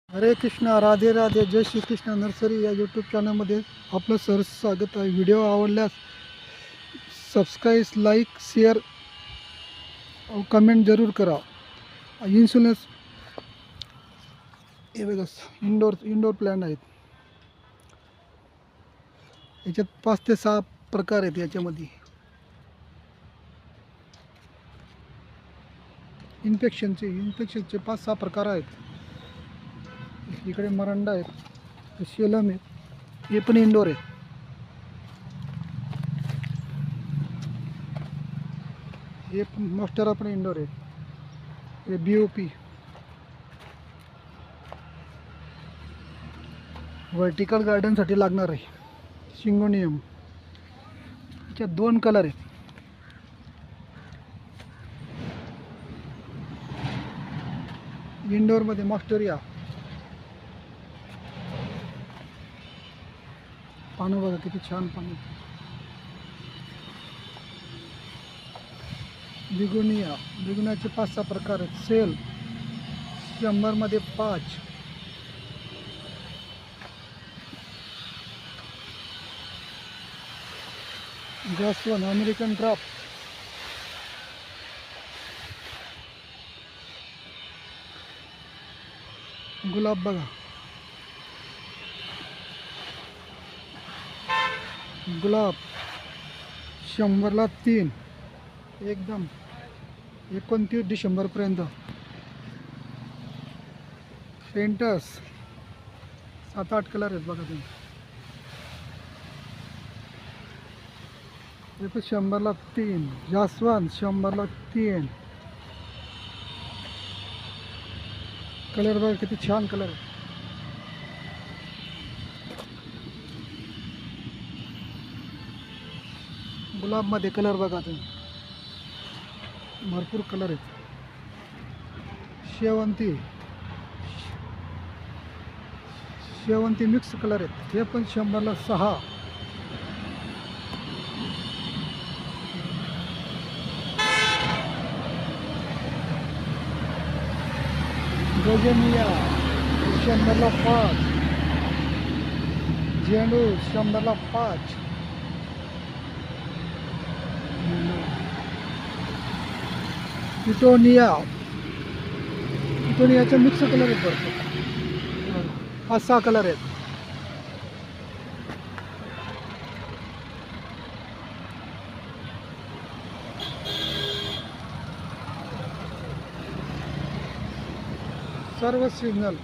हरे कृष्णा, राधे राधे, जय श्री कृष्ण नर्सरी या यूट्यूब चॅनलमध्ये आपलं सहर्ष स्वागत आहे. व्हिडिओ आवडल्यास सबस्क्राईब, लाईक, शेअर, कमेंट जरूर करा. इन्शुरन्स हे बघा, इंडोर प्लॅन आहेत. याच्यात 5 ते 6 प्रकार आहेत. याच्यामध्ये इन्फेक्शनचे 5-6 प्रकार आहेत. इकडे मरंडा आहेत, शेलम आहेत, हे पण इंडोर आहे. हे मॉस्टेरा पण इंडोर आहे. हे BOP व्हर्टिकल गार्डनसाठी लागणार आहे. सिंगोनियम, याच्यात 2 कलर आहेत. इंडोरमध्ये मॉस्टेरिया, पानं बघा किती छान पानं. बिगुनियाचे 5-6 प्रकार आहेत. सेल 100 मध्ये 5. जास्वंद, अमेरिकन ड्राफ्ट, गुलाब बघा, गुलाब 100 ला 3, एकदम 29 डिसेंबरपर्यंत. पेंटस 7-8 कलर आहेत बघा तुम्ही. हे पण 100 ला 3. जास्वंद 100 ला 3. कलर बघा किती छान कलर आहे. गुलाबमध्ये कलर बघा तुम्ही, भरपूर कलर आहेत. शेवंती मिक्स कलर आहेत. हे पण 100 ला 6. गजनिया 100 ला 5. झेंडू 100 ला 5. पिटोनियाचे मिक्स कलर आहेत. भरपूर 5-6 कलर आहेत. सर्व सिग्नल